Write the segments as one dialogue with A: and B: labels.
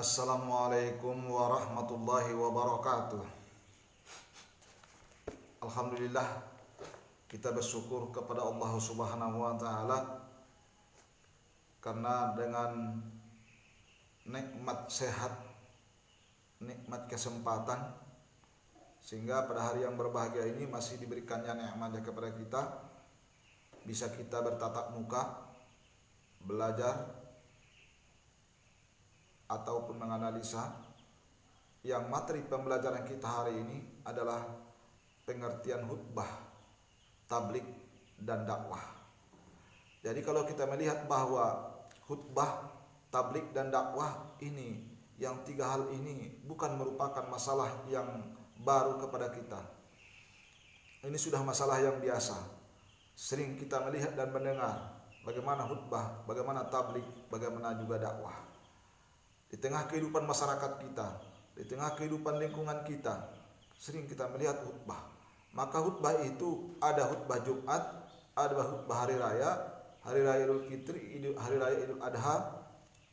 A: Assalamualaikum warahmatullahi wabarakatuh. Alhamdulillah, kita bersyukur kepada Allah Subhanahu wa taala karena dengan nikmat sehat, nikmat kesempatan, sehingga pada hari yang berbahagia ini masih diberikannya nikmatnya kepada kita, bisa kita bertatap muka, belajar ataupun menganalisa. Yang materi pembelajaran kita hari ini adalah pengertian khutbah, tablik, dan dakwah. Jadi kalau kita melihat bahwa khutbah, tablik, dan dakwah ini, yang tiga hal ini bukan merupakan masalah yang baru kepada kita. Ini sudah masalah yang biasa. Sering kita melihat dan mendengar bagaimana khutbah, bagaimana tablik, bagaimana juga dakwah. Di tengah kehidupan masyarakat kita, di tengah kehidupan lingkungan kita, sering kita melihat khutbah. Maka khutbah itu ada khutbah Jumat, ada khutbah hari raya Idul Fitri, hari raya Idul Adha,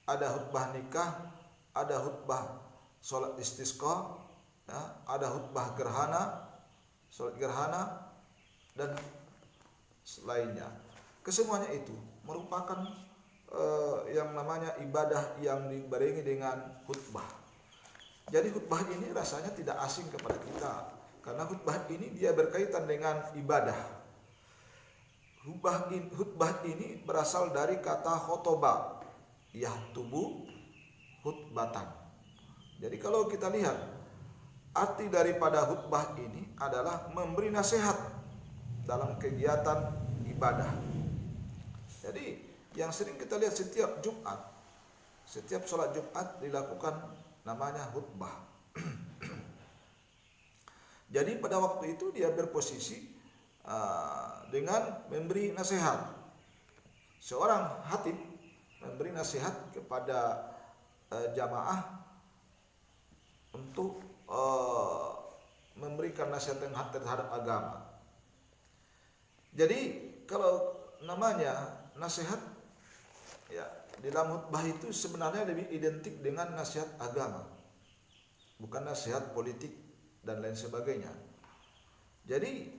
A: ada khutbah nikah, ada khutbah sholat istisqa, ya, ada khutbah gerhana, sholat gerhana, dan lainnya. Kesemuanya itu merupakan yang namanya ibadah yang dibarengi dengan khutbah. Jadi khutbah ini rasanya tidak asing kepada kita, karena khutbah ini dia berkaitan dengan ibadah. Khutbah ini berasal dari kata khotoba, yahtubu khutbatan. Jadi kalau kita lihat arti daripada khutbah ini adalah memberi nasihat dalam kegiatan ibadah. Jadi yang sering kita lihat setiap Jumat, setiap sholat Jumat dilakukan namanya khutbah. Jadi pada waktu itu dia berposisi dengan memberi nasihat. Seorang khatib memberi nasihat kepada jamaah untuk memberikan nasihat terhadap agama. Jadi kalau namanya nasihat, ya, di dalam khutbah itu sebenarnya lebih identik dengan nasihat agama, bukan nasihat politik dan lain sebagainya. Jadi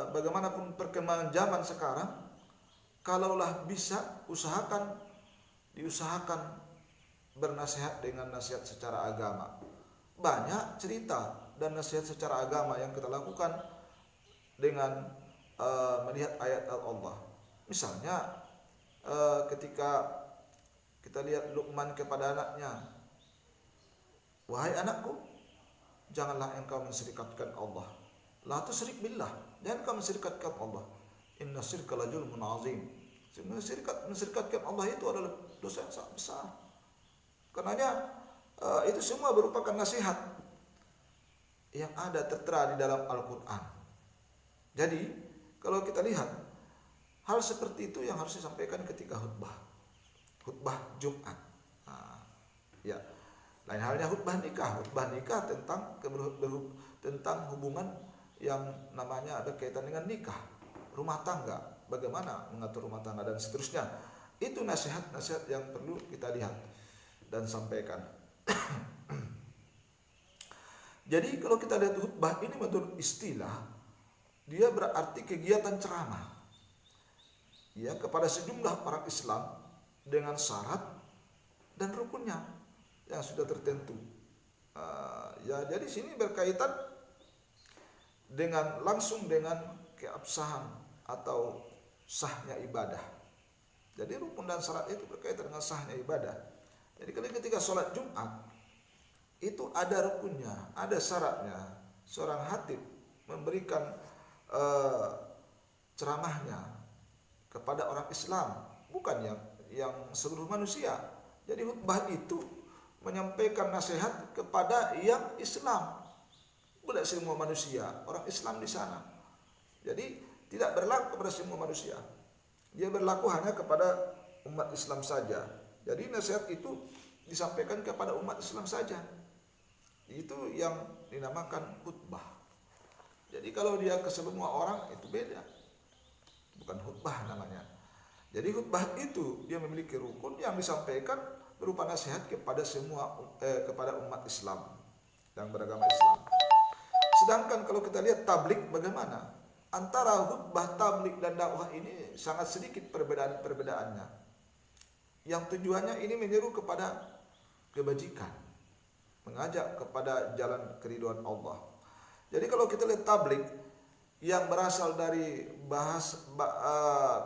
A: bagaimanapun perkembangan zaman sekarang, kalaulah bisa diusahakan bernasihat dengan nasihat secara agama. Banyak cerita dan nasihat secara agama yang kita lakukan dengan melihat ayat Allah. Misalnya ketika kita lihat Luqman kepada anaknya, wahai anakku, janganlah engkau mensyirikatkan Allah. La tusyrik billah, jangan engkau mensyirikatkan Allah. Inna syirka la zulmun azim. Mensyirikatkan Allah itu adalah dosa yang sangat besar. Karenanya itu semua merupakan nasihat yang ada tertera di dalam Al-Quran. Jadi kalau kita lihat hal seperti itu yang harus disampaikan ketika khutbah Jumat. Ya, lain halnya khutbah nikah tentang hubungan yang namanya ada kaitan dengan nikah, rumah tangga, bagaimana mengatur rumah tangga dan seterusnya. Itu nasihat-nasihat yang perlu kita lihat dan sampaikan. Jadi kalau kita lihat khutbah ini menurut istilah, dia berarti kegiatan ceramah, ya, kepada sejumlah orang Islam dengan syarat dan rukunnya yang sudah tertentu. Ya, jadi sini berkaitan langsung dengan keabsahan atau sahnya ibadah. Jadi rukun dan syarat itu berkaitan dengan sahnya ibadah. Jadi ketika sholat Jumat itu ada rukunnya, ada syaratnya. Seorang khatib memberikan ceramahnya kepada orang Islam, bukan yang seluruh manusia. Jadi khutbah itu menyampaikan nasihat kepada yang Islam, bukan semua manusia, orang Islam di sana. Jadi tidak berlaku kepada semua manusia, dia berlaku hanya kepada umat Islam saja. Jadi nasihat itu disampaikan kepada umat Islam saja. Itu yang dinamakan khutbah. Jadi kalau dia ke semua orang itu beda, bukan khutbah namanya. Jadi khutbah itu dia memiliki rukun yang disampaikan berupa nasihat kepada kepada umat Islam yang beragama Islam. Sedangkan kalau kita lihat tablik bagaimana? Antara khutbah, tablik dan dakwah ini sangat sedikit perbedaannya. Yang tujuannya ini menyeru kepada kebajikan, mengajak kepada jalan keridhaan Allah. Jadi kalau kita lihat tablik yang berasal dari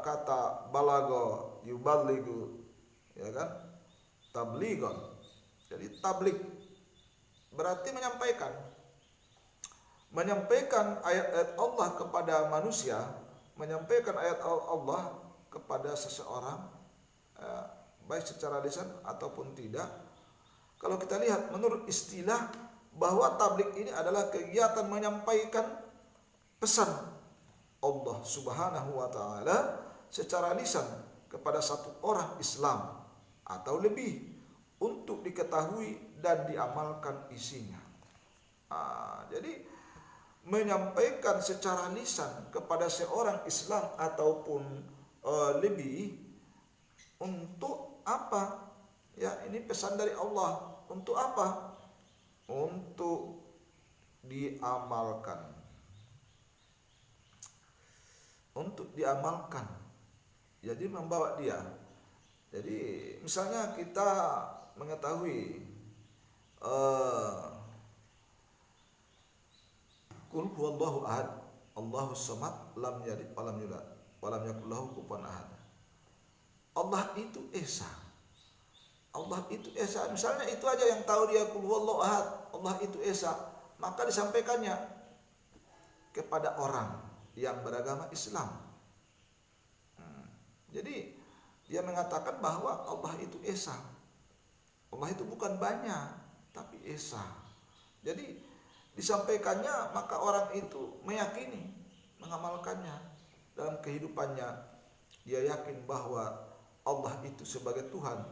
A: kata balago, yuballigu, ya kan? Tabligon. Jadi tablik berarti menyampaikan ayat-ayat Allah kepada manusia, menyampaikan ayat Allah kepada seseorang, baik secara lisan ataupun tidak. Kalau kita lihat menurut istilah bahwa tablik ini adalah kegiatan menyampaikan pesan Allah Subhanahu wa taala secara lisan kepada satu orang Islam atau lebih untuk diketahui dan diamalkan isinya. Jadi menyampaikan secara lisan kepada seorang Islam ataupun lebih untuk apa? Ya, ini pesan dari Allah. Untuk apa? Untuk diamalkan. Untuk diamalkan. Jadi membawa dia. Jadi misalnya kita mengetahui Qul huwallahu ahad, Allahus samad, lam yalid walam yulad, walam yakul lahu kufuwan ahad. Allah itu esa. Allah itu esa. Misalnya itu aja yang tahu dia qul huwallahu ahad, Allah itu esa, maka disampaikannya kepada orang yang beragama Islam. Jadi dia mengatakan bahwa Allah itu esa. Allah itu bukan banyak, tapi esa. Jadi disampaikannya, maka orang itu meyakini, mengamalkannya dalam kehidupannya. Dia yakin bahwa Allah itu sebagai Tuhan,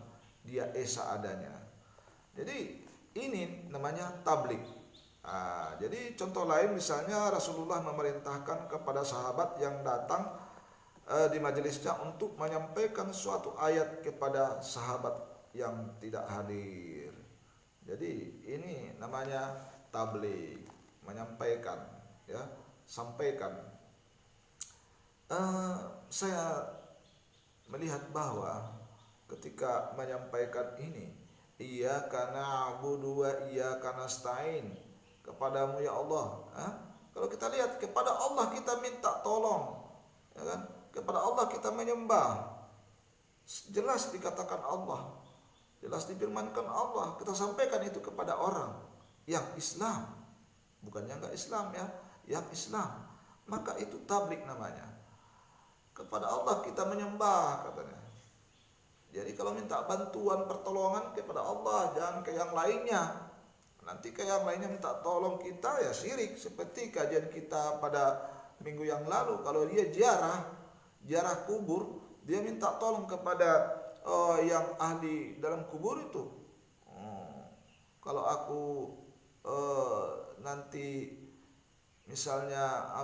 A: dia esa adanya. Jadi ini namanya tablik. Jadi contoh lain misalnya Rasulullah memerintahkan kepada sahabat yang datang di majelisnya untuk menyampaikan suatu ayat kepada sahabat yang tidak hadir. Jadi ini namanya tabligh, menyampaikan, ya, sampaikan. Saya melihat bahwa ketika menyampaikan ini, iyyaka na'budu wa iyyaka nasta'in, kepadamu ya Allah. Kalau kita lihat kepada Allah kita minta tolong, ya kan? Kepada Allah kita menyembah. Jelas dikatakan Allah, jelas difirmankan Allah. Kita sampaikan itu kepada orang yang Islam, bukannya enggak Islam, ya, yang Islam. Maka itu tablik namanya. Kepada Allah kita menyembah, katanya. Jadi kalau minta bantuan pertolongan kepada Allah, jangan ke yang lainnya. Nanti ke yang lainnya minta tolong kita, ya syirik. Seperti kajian kita pada minggu yang lalu, kalau dia ziarah kubur, dia minta tolong kepada yang ahli dalam kubur itu. Kalau aku nanti misalnya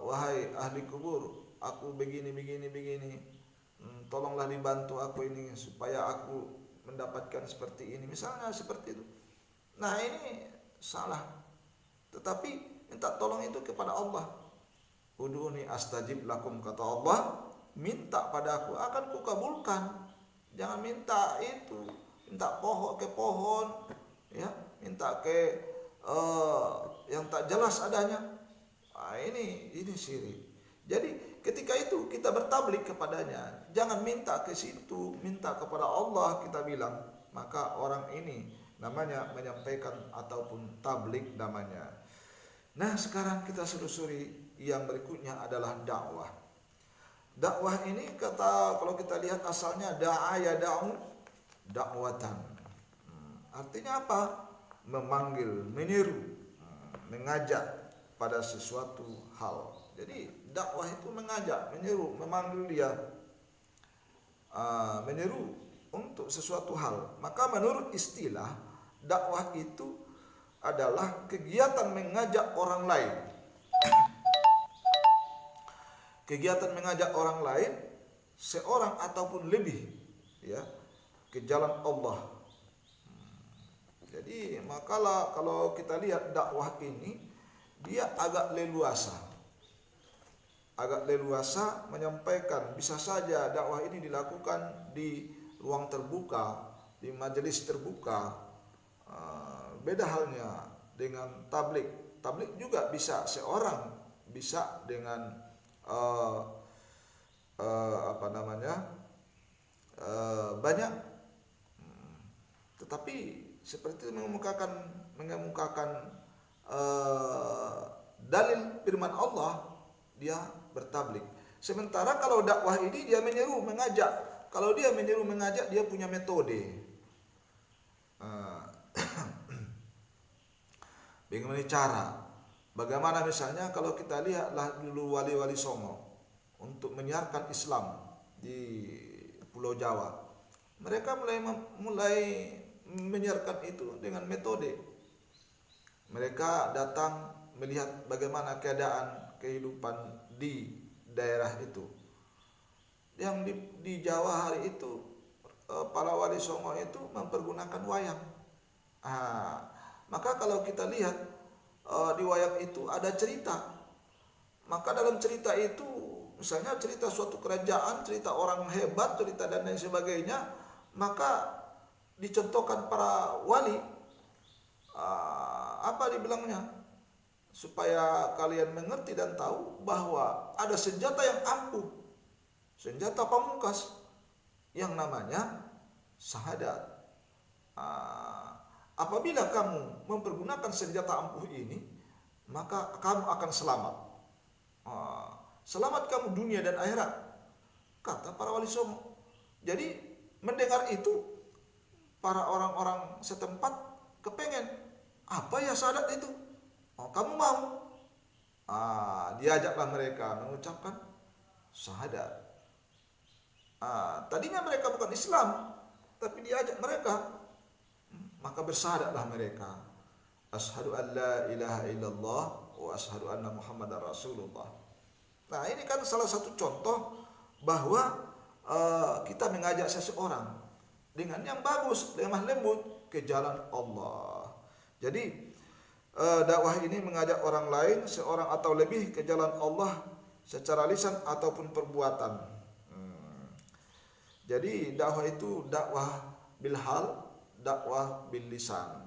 A: wahai ahli kubur, aku begini, tolonglah dibantu aku ini supaya aku mendapatkan seperti ini, misalnya seperti itu. Nah, ini salah. Tetapi minta tolong itu kepada Allah. Ud'uni astajib lakum, kata Allah, minta padaku akan kukabulkan. Jangan minta itu, minta ke pohon, ya, minta ke yang tak jelas adanya. Ini syirik. Jadi ketika itu kita bertablik kepadanya, jangan minta ke situ, minta kepada Allah kita bilang, maka orang ini namanya menyampaikan ataupun tablik namanya. Nah, sekarang kita selusuri yang berikutnya adalah dakwah. Dakwah ini kalau kita lihat asalnya da'aya dakwatan. Artinya apa? Memanggil, meniru, mengajak pada sesuatu hal. Jadi dakwah itu mengajak, meniru, memanggil dia, meniru untuk sesuatu hal. Maka menurut istilah, dakwah itu adalah kegiatan mengajak orang lain. Kegiatan mengajak orang lain, seorang ataupun lebih, ya, ke jalan Allah. Jadi makalah kalau kita lihat dakwah ini dia agak leluasa menyampaikan. Bisa saja dakwah ini dilakukan di ruang terbuka, di majelis terbuka. Beda halnya dengan tablik. Tablik juga bisa seorang, bisa dengan banyak, tetapi seperti mengemukakan dalil firman Allah, dia bertablik. Sementara kalau dakwah ini dia menyeru, mengajak. Kalau dia menyeru, mengajak, dia punya metode. Bagaimana cara? Bagaimana misalnya kalau kita lihatlah dulu wali-wali Songo untuk menyiarkan Islam di Pulau Jawa. Mereka mulai menyiarkan itu dengan metode. Mereka datang melihat bagaimana keadaan kehidupan di daerah itu. Yang di Jawa hari itu para wali Songo itu mempergunakan wayang. Maka kalau kita lihat di wayang itu ada cerita. Maka dalam cerita itu misalnya cerita suatu kerajaan, cerita orang hebat, cerita dan lain sebagainya, maka dicontohkan para wali. Apa dibilangnya? Supaya kalian mengerti dan tahu bahwa ada senjata yang ampuh, senjata pamungkas yang namanya syahadat. Apabila kamu mempergunakan senjata ampuh ini, maka kamu akan selamat. Selamat kamu dunia dan akhirat, kata para wali Songo. Jadi mendengar itu para orang-orang setempat kepengen, apa ya syahadat itu? Kamu mau? Diajaklah mereka mengucapkan syahadat. Tadinya mereka bukan Islam, tapi diajak mereka, maka bersyahadatlah mereka. Asyhadu an la ilaha illallah wa asyhadu anna Muhammadar Rasulullah. Nah, ini kan salah satu contoh bahwa kita mengajak seseorang dengan yang bagus, lemah lembut ke jalan Allah. Jadi dakwah ini mengajak orang lain, seorang atau lebih ke jalan Allah secara lisan ataupun perbuatan. Jadi dakwah itu dakwah bil hal, dakwah bil lisan.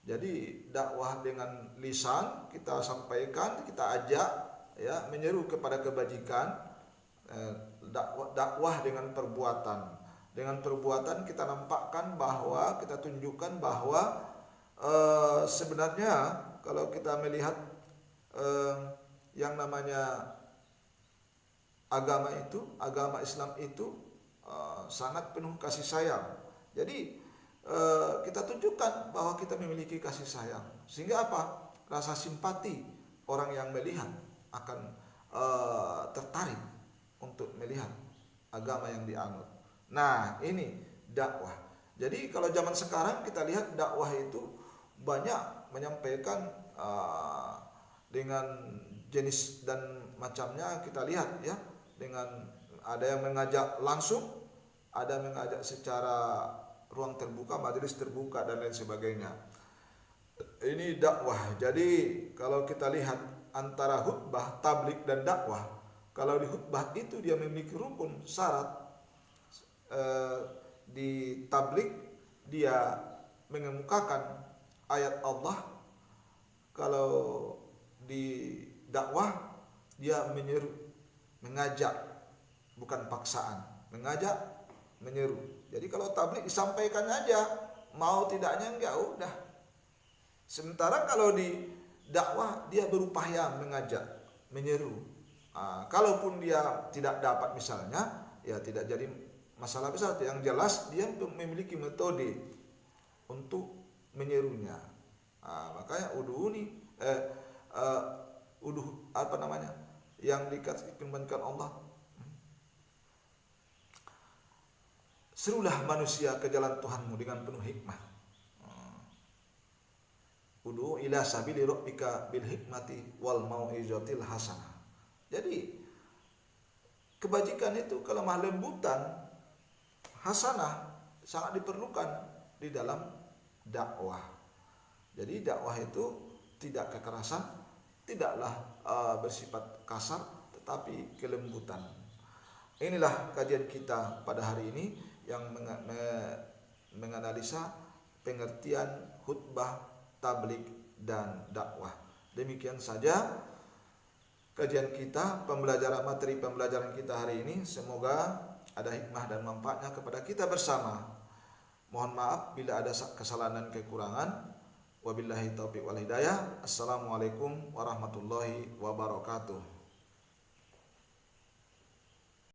A: Jadi dakwah dengan lisan kita sampaikan, kita ajak, ya, menyeru kepada kebajikan. Dakwah dengan perbuatan. Dengan perbuatan kita nampakkan bahwa, kita tunjukkan bahwa sebenarnya kalau kita melihat yang namanya agama itu, agama Islam itu sangat penuh kasih sayang. Jadi kita tunjukkan bahwa kita memiliki kasih sayang, sehingga apa? Rasa simpati orang yang melihat akan tertarik untuk melihat agama yang dianut. Nah, ini dakwah. Jadi kalau zaman sekarang kita lihat dakwah itu banyak menyampaikan dengan jenis dan macamnya. Kita lihat ya, dengan ada yang mengajak langsung, ada mengajak secara ruang terbuka, majelis terbuka dan lain sebagainya. Ini dakwah. Jadi kalau kita lihat antara khutbah, tablik dan dakwah, kalau di khutbah itu dia memiliki rukun syarat. Di tablik dia mengemukakan ayat Allah. Kalau di dakwah dia menyeru, mengajak, bukan paksaan, mengajak, menyeru. Jadi kalau tablik disampaikan aja, mau tidaknya enggak udah. Sementara kalau di dakwah dia berupaya mengajak, menyeru. Kalaupun dia tidak dapat misalnya, ya tidak jadi masalah besar. Yang jelas dia memiliki metode untuk menyerunya. Makanya yang dikatakan Allah, serulah manusia ke jalan Tuhanmu dengan penuh hikmah. Ud'u ila sabili rabbika bil hikmati wal mau'izatil hasanah. Jadi kebajikan itu kelemah lembutan hasanah sangat diperlukan di dalam dakwah. Jadi dakwah itu tidak kekerasan, tidaklah bersifat kasar, tetapi kelembutan. Inilah kajian kita pada hari ini yang menganalisa pengertian khutbah, tabligh, dan dakwah. Demikian saja kajian kita, materi pembelajaran kita hari ini. Semoga ada hikmah dan manfaatnya kepada kita bersama. Mohon maaf bila ada kesalahan dan kekurangan. Wabillahi taufiq wal hidayah. Assalamualaikum warahmatullahi wabarakatuh.